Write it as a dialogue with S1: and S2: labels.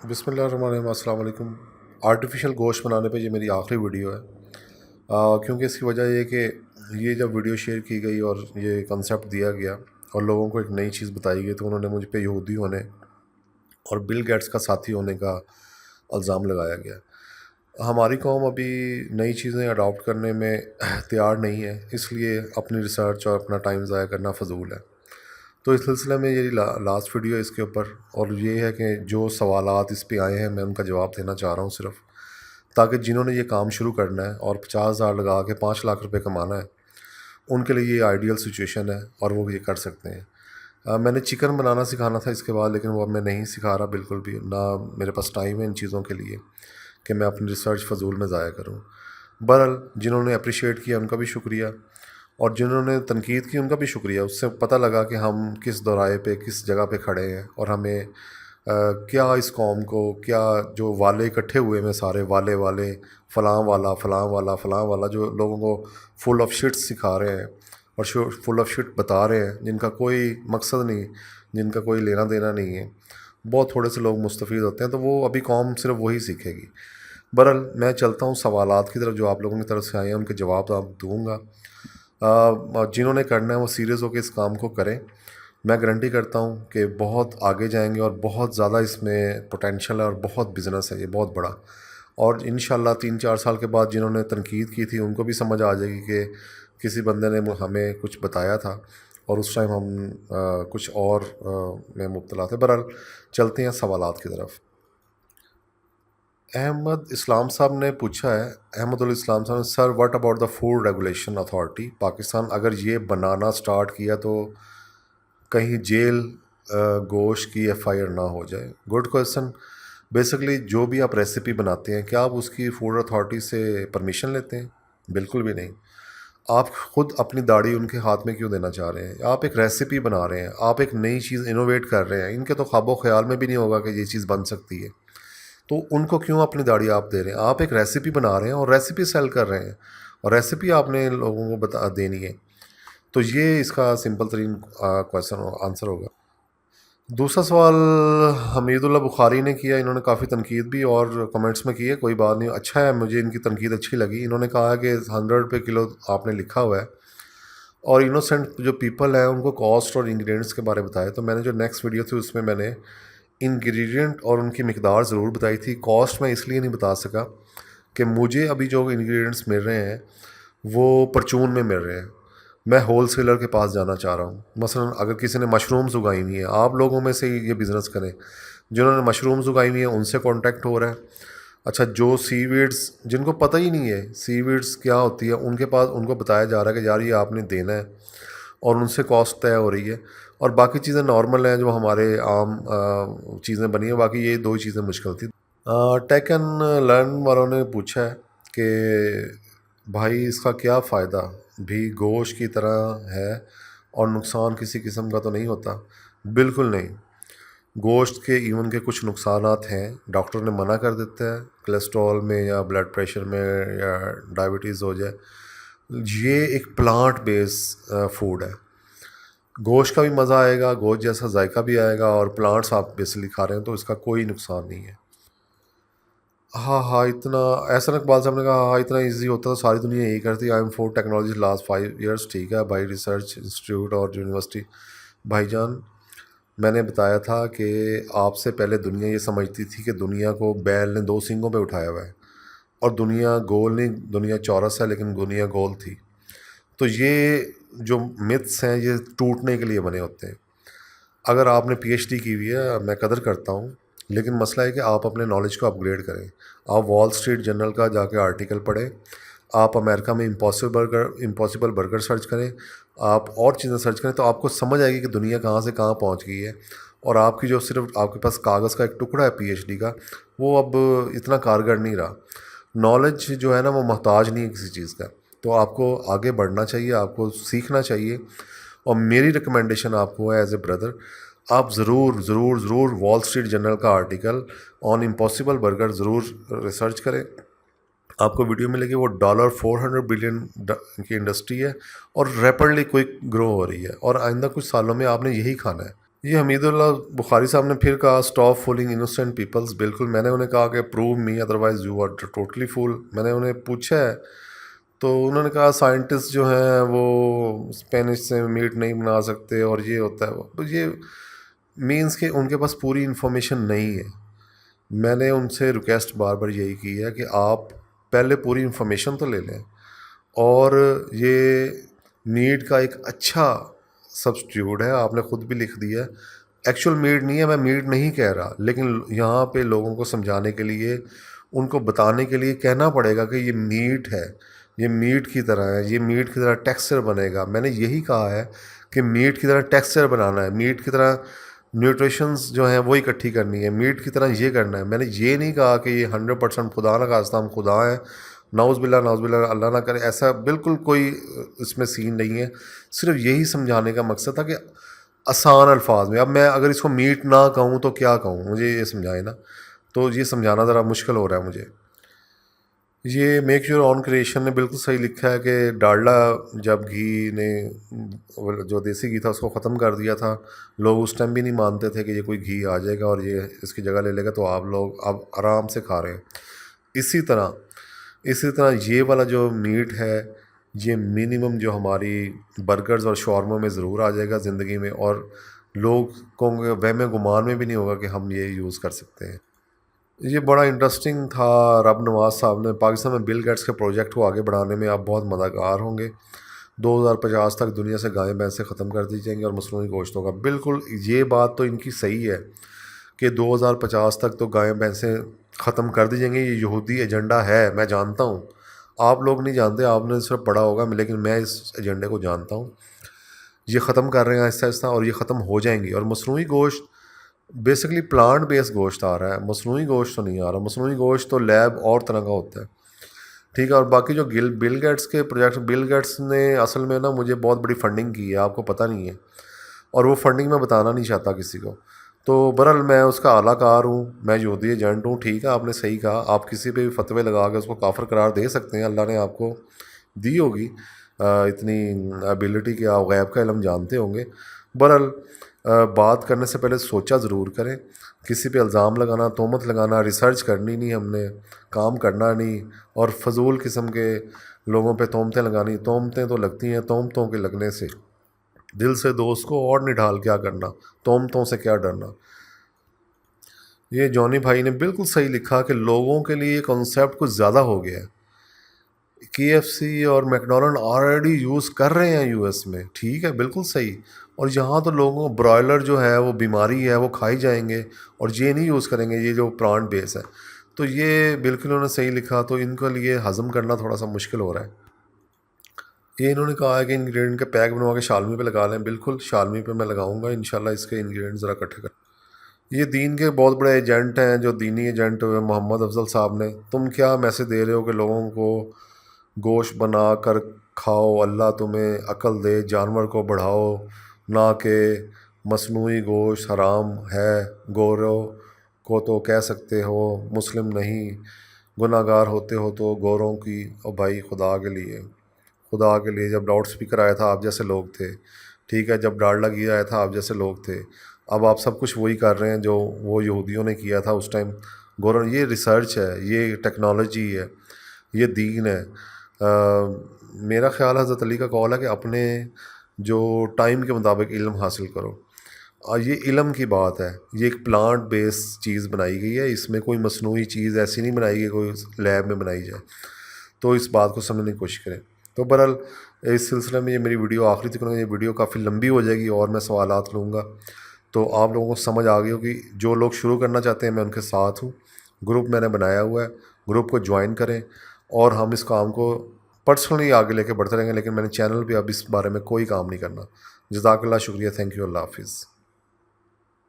S1: بسم اللہ الرحمن الرحیم، السلام علیکم۔ آرٹیفیشل گوشت بنانے پہ یہ میری آخری ویڈیو ہے، کیونکہ اس کی وجہ یہ کہ یہ جب ویڈیو شیئر کی گئی اور یہ کنسیپٹ دیا گیا اور لوگوں کو ایک نئی چیز بتائی گئی تو انہوں نے مجھ پہ یہودی ہونے اور بل گیٹس کا ساتھی ہونے کا الزام لگایا گیا۔ ہماری قوم ابھی نئی چیزیں اڈاپٹ کرنے میں تیار نہیں ہے، اس لیے اپنی ریسرچ اور اپنا ٹائم ضائع کرنا فضول ہے۔ تو اس سلسلے میں یہ لاسٹ ویڈیو ہے اس کے اوپر، اور یہ ہے کہ جو سوالات اس پہ آئے ہیں میں ان کا جواب دینا چاہ رہا ہوں صرف، تاکہ جنہوں نے یہ کام شروع کرنا ہے اور 50,000 لگا کے 5 لاکھ روپے کمانا ہے ان کے لیے یہ آئیڈیل سچویشن ہے اور وہ یہ کر سکتے ہیں۔ میں نے چکن بنانا سکھانا تھا اس کے بعد، لیکن وہ اب میں نہیں سکھا رہا بالکل بھی، نہ میرے پاس ٹائم ہے ان چیزوں کے لیے کہ میں اپنی ریسرچ فضول میں ضائع کروں۔ بہرحال جنہوں نے اپریشیٹ کیا ان کا بھی شکریہ، اور جنہوں نے تنقید کی ان کا بھی شکریہ۔ اس سے پتہ لگا کہ ہم کس دورائے پہ کس جگہ پہ کھڑے ہیں، اور ہمیں کیا اس قوم کو، کیا جو والے اکٹھے ہوئے ہیں سارے والے فلاں والا فلاں والا فلاں والا، جو لوگوں کو فل آف شٹ سکھا رہے ہیں اور فل آف شٹ بتا رہے ہیں، جن کا کوئی مقصد نہیں، جن کا کوئی لینا دینا نہیں ہے، بہت تھوڑے سے لوگ مستفید ہوتے ہیں، تو وہ ابھی قوم صرف وہی سیکھے گی۔ بہرحال میں چلتا ہوں سوالات کی طرف جو آپ لوگوں کی طرف سے آئے ہیں، ان کے جواب آپ دوں گا۔ جنہوں نے کرنا ہے وہ سیریس ہو کے اس کام کو کریں۔ میں گارنٹی کرتا ہوں کہ بہت آگے جائیں گے، اور بہت زیادہ اس میں پوٹینشیل ہے، اور بہت بزنس ہے یہ، بہت بڑا۔ اور انشاءاللہ 3-4 سال کے بعد جنہوں نے تنقید کی تھی ان کو بھی سمجھ آ جائے گی کہ کسی بندے نے ہمیں کچھ بتایا تھا اور اس ٹائم ہم کچھ اور میں مبتلا تھے۔ بہرحال چلتے ہیں سوالات کی طرف۔ احمد اسلام صاحب نے پوچھا ہے، احمد الاسلام صاحب نے، sir what about the food regulation authority Pakistan, اگر یہ بنانا سٹارٹ کیا تو کہیں جیل گوشت کی FIR نہ ہو جائے؟ Good question. بیسکلی جو بھی آپ ریسیپی بناتے ہیں، کیا آپ اس کی فوڈ اتھارٹی سے پرمیشن لیتے ہیں؟ بالکل بھی نہیں۔ آپ خود اپنی داڑھی ان کے ہاتھ میں کیوں دینا چاہ رہے ہیں؟ آپ ایک ریسیپی بنا رہے ہیں، آپ ایک نئی چیز انوویٹ کر رہے ہیں، ان کے تو خواب و خیال میں بھی نہیں ہوگا کہ یہ چیز بن سکتی ہے، تو ان کو کیوں اپنی داڑھی آپ دے رہے ہیں؟ آپ ایک ریسیپی بنا رہے ہیں اور ریسیپی سیل کر رہے ہیں، اور ریسیپی آپ نے لوگوں کو بتا دینی ہے، تو یہ اس کا سمپل ترین کویشچن آنسر ہوگا۔ دوسرا سوال حمید اللہ بخاری نے کیا، انہوں نے کافی تنقید بھی اور کمنٹس میں کی ہے، کوئی بات نہیں، اچھا ہے، مجھے ان کی تنقید اچھی لگی۔ انہوں نے کہا کہ 100 روپے کلو آپ نے لکھا ہوا ہے، اور انوسینٹ جو پیپل ہیں ان کو کاسٹ اور انگریڈینٹس کے بارے بتایا، تو میں نے جو نیکسٹ ویڈیو تھی اس میں نے انگریڈینٹ اور ان کی مقدار ضرور بتائی تھی۔ کاسٹ میں اس لیے نہیں بتا سکا کہ مجھے ابھی جو انگریڈینٹس مل رہے ہیں وہ پرچون میں مل رہے ہیں، میں ہول سیلر کے پاس جانا چاہ رہا ہوں۔ مثلا اگر کسی نے مشرومز اگائی ہوئی ہیں، آپ لوگوں میں سے یہ بزنس کریں، جنہوں نے مشرومز اگائی ہوئی ہیں ان سے کانٹیکٹ ہو رہا ہے۔ اچھا، جو سی ویڈز جن کو پتہ ہی نہیں ہے سی ویڈز کیا ہوتی ہے، ان کے پاس ان کو بتایا جا رہا ہے کہ یار یہ آپ نے دینا ہے، اور ان سے کاسٹ طے ہو رہی ہے، اور باقی چیزیں نارمل ہیں جو ہمارے عام چیزیں بنی ہیں، باقی یہ 2 ہی چیزیں مشکل تھی۔ ٹیک اینڈ لرن والوں نے پوچھا ہے کہ بھائی اس کا کیا فائدہ بھی گوشت کی طرح ہے اور نقصان کسی قسم کا تو نہیں ہوتا؟ بالکل نہیں، گوشت کے ایون کے کچھ نقصانات ہیں، ڈاکٹر نے منع کر دیتا ہے، کولیسٹرول میں یا بلڈ پریشر میں یا ڈائبٹیز ہو جائے۔ یہ ایک پلانٹ بیس فوڈ ہے، گوشت کا بھی مزہ آئے گا، گوشت جیسا ذائقہ بھی آئے گا، اور پلانٹس آپ بیسلی کھا رہے ہیں تو اس کا کوئی نقصان نہیں ہے۔ ہاں اتنا احسن اقبال صاحب نے کہا ہاں اتنا ایزی ہوتا تو ساری دنیا یہی کرتی۔ I am food technology last 5 years. ٹھیک ہے بھائی، ریسرچ انسٹیٹیوٹ اور یونیورسٹی۔ بھائی جان، میں نے بتایا تھا کہ آپ سے پہلے دنیا یہ سمجھتی تھی کہ دنیا کو بیل نے 2 سینگوں پہ اٹھایا ہوا ہے، اور دنیا گول نہیں، دنیا چورس ہے لیکن دنیا گول تھی۔ تو یہ جو متس ہیں یہ ٹوٹنے کے لیے بنے ہوتے ہیں۔ اگر آپ نے PhD کی ہوئی ہے، میں قدر کرتا ہوں، لیکن مسئلہ ہے کہ آپ اپنے نالج کو اپ گریڈ کریں۔ آپ وال اسٹریٹ جرنل کا جا کے آرٹیکل پڑھیں، آپ امریکہ میں امپاسبل برگر سرچ کریں، آپ اور چیزیں سرچ کریں، تو آپ کو سمجھ آئے گی کہ دنیا کہاں سے کہاں پہنچ گئی ہے، اور آپ کی جو صرف آپ کے پاس کاغذ کا ایک ٹکڑا ہے PhD کا، وہ اب اتنا کارگر نہیں رہا۔ نالج جو ہے نا وہ محتاج نہیں ہے کسی چیز کا، تو آپ کو آگے بڑھنا چاہیے، آپ کو سیکھنا چاہیے، اور میری ریکمنڈیشن آپ کو ہے ایز اے بردر، آپ ضرور ضرور ضرور وال اسٹریٹ جرنل کا آرٹیکل آن امپاسبل برگر ضرور ریسرچ کریں۔ آپ کو ویڈیو ملے گی، وہ $400 بلین کی انڈسٹری ہے، اور ریپڈلی کوئک گرو ہو رہی ہے، اور آئندہ کچھ سالوں میں آپ نے یہی کھانا ہے۔ یہ حمید اللہ بخاری صاحب نے پھر کہا اسٹاپ فولنگ انوسینٹ پیپلز. بالکل میں نے انہیں کہا کہ prove me otherwise you are totally fool. میں نے انہیں پوچھا ہے تو انہوں نے کہا سائنٹسٹ جو ہیں وہ اسپینش سے میٹ نہیں بنا سکتے اور یہ ہوتا ہے وہ. یہ مینس کہ ان کے پاس پوری انفارمیشن نہیں ہے. میں نے ان سے ریکویسٹ بار بار یہی کی ہے کہ آپ پہلے پوری انفارمیشن تو لے لیں. اور یہ میٹ کا ایک اچھا سبسٹیوٹ ہے, آپ نے خود بھی لکھ دیا ہے. ایکچوئل میٹ نہیں ہے, میں میٹ نہیں کہہ رہا, لیکن یہاں پہ لوگوں کو سمجھانے کے لیے, ان کو بتانے کے لیے کہنا پڑے گا کہ یہ میٹ ہے, یہ میٹ کی طرح ہے, یہ میٹ کی طرح ٹیکسچر بنے گا. میں نے یہی کہا ہے کہ میٹ کی طرح ٹیکسچر بنانا ہے, میٹ کی طرح نیوٹریشنز جو ہیں وہ اکٹھی کرنی ہے, میٹ کی طرح یہ کرنا ہے. میں نے یہ نہیں کہا کہ یہ 100% خدا نہ خواستہ ہم خدا ہیں, نعوذ باللہ اللہ نہ کرے, ایسا بالکل کوئی اس میں سین نہیں ہے. صرف یہی سمجھانے کا مقصد تھا کہ آسان الفاظ میں. اب میں اگر اس کو میٹ نہ کہوں تو کیا کہوں, مجھے یہ سمجھائے نا. تو یہ سمجھانا ذرا مشکل ہو رہا ہے مجھے. یہ میک یور اون کریشن نے بالکل صحیح لکھا ہے کہ ڈالڈا جب گھی نے جو دیسی گھی تھا اس کو ختم کر دیا تھا, لوگ اس ٹائم بھی نہیں مانتے تھے کہ یہ کوئی گھی آ جائے گا اور یہ اس کی جگہ لے لے گا, تو آپ لوگ اب آرام سے کھا رہے ہیں. اسی طرح یہ والا جو میٹ ہے یہ منیمم جو ہماری برگرز اور شاورما میں ضرور آ جائے گا زندگی میں, اور لوگ کو وہم گمان میں بھی نہیں ہوگا کہ ہم یہ یوز کر سکتے ہیں. یہ بڑا انٹرسٹنگ تھا. رب نواز صاحب نے پاکستان میں بل گیٹس کے پروجیکٹ کو آگے بڑھانے میں آپ بہت مددگار ہوں گے. 2050 تک دنیا سے گائیں بھینسیں ختم کر دی جائیں گی اور مصنوعی گوشت ہوگا. بالکل یہ بات تو ان کی صحیح ہے کہ 2050 تک تو گائیں بھینسیں ختم کر دی جائیں گی. یہ یہودی ایجنڈا ہے, میں جانتا ہوں. آپ لوگ نہیں جانتے, آپ نے صرف پڑھا ہوگا, لیکن میں اس ایجنڈے کو جانتا ہوں. یہ ختم کر رہے ہیں آہستہ آہستہ, اور یہ ختم ہو جائیں گی. اور مصنوعی گوشت بیسکلی پلانٹ بیس گوشت آ رہا ہے, مصنوعی گوشت تو نہیں آ رہا. مصنوعی گوشت تو لیب اور طرح کا ہوتا ہے, ٹھیک ہے. اور باقی جو بل گیٹس کے پروجیکٹ, بل گیٹس نے اصل میں نا مجھے بہت بڑی فنڈنگ کی ہے, آپ کو پتہ نہیں ہے, اور وہ فنڈنگ میں بتانا نہیں چاہتا کسی کو. تو برحال میں اس کا اعلیٰ کار ہوں, میں یہودی ایجنٹ ہوں. ٹھیک ہے, آپ نے صحیح کہا, آپ کسی پہ بھی فتوے لگا کے اس کو کافر قرار دے سکتے ہیں. اللہ نے آپ کو دی ہوگی اتنی ایبلٹی کہ آپ غیب کا علم جانتے ہوں گے. برحال بات کرنے سے پہلے سوچا ضرور کریں. کسی پہ الزام لگانا, تہمت لگانا, ریسرچ کرنی نہیں, ہم نے کام کرنا نہیں, اور فضول قسم کے لوگوں پہ تہمتیں لگانی. تہمتیں تو لگتی ہیں, تہمتوں کے لگنے سے دل سے دوست کو اور نڈھال کیا کرنا, تہمتوں سے کیا ڈرنا. یہ جونی بھائی نے بالکل صحیح لکھا کہ لوگوں کے لیے یہ کنسیپٹ کچھ زیادہ ہو گیا ہے. KFC اور میکڈونلڈ آلریڈی یوز کر رہے ہیں یو ایس میں, ٹھیک ہے, بالکل صحیح. اور یہاں تو لوگوں برائلر جو ہے وہ بیماری ہے, وہ کھائی جائیں گے, اور یہ نہیں یوز کریں گے, یہ جو پلانٹ بیس ہے. تو یہ بالکل انہوں نے صحیح لکھا. تو ان کے لیے ہضم کرنا تھوڑا سا مشکل ہو رہا ہے. یہ انہوں نے کہا ہے کہ انگریڈینٹ کے پیک بنوا کے شالمی پہ لگا لیں. بالکل شالمی پہ میں لگاؤں گا انشاءاللہ. اس کے انگریڈینٹ ذرا اکٹھے کر. یہ دین کے بہت بڑے ایجنٹ ہیں, جو دینی ایجنٹ محمد افضل صاحب نے. تم کیا میسج دے رہے ہو کہ لوگوں کو گوشت بنا کر کھاؤ, اللہ تمہیں عقل دے, جانور کو بڑھاؤ, نہ کہ مصنوعی گوشت حرام ہے, گوروں کو تو کہہ سکتے ہو مسلم نہیں, گناہ گار ہوتے ہو تو گوروں کی. او بھائی خدا کے لیے جب لاؤڈ اسپیکر آیا تھا آپ جیسے لوگ تھے, ٹھیک ہے, جب ڈالڈا گھی آیا تھا آپ جیسے لوگ تھے. اب آپ سب کچھ وہی کر رہے ہیں جو وہ یہودیوں نے کیا تھا اس ٹائم. گوروں, یہ ریسرچ ہے, یہ ٹیکنالوجی ہے, یہ دین ہے. میرا خیال حضرت علی کا قول ہے کہ اپنے جو ٹائم کے مطابق علم حاصل کرو. یہ علم کی بات ہے, یہ ایک پلانٹ بیس چیز بنائی گئی ہے, اس میں کوئی مصنوعی چیز ایسی نہیں بنائی گئی کوئی لیب میں بنائی جائے. تو اس بات کو سمجھنے کی کوشش کریں. تو برحال اس سلسلے میں یہ میری ویڈیو آخری تک کروں گا. یہ ویڈیو کافی لمبی ہو جائے گی اور میں سوالات لوں گا, تو آپ لوگوں کو سمجھ آ گئی ہوگی. جو لوگ شروع کرنا چاہتے ہیں میں ان کے ساتھ ہوں. گروپ میں نے بنایا ہوا ہے, گروپ کو جوائن کریں, اور ہم اس کام کو پرسنلی آگے لے کے بڑھتے رہیں گے. لیکن میں نے چینل پہ اب اس بارے میں کوئی کام نہیں کرنا. جزاک اللہ, شکریہ, تھینک یو, اللہ حافظ.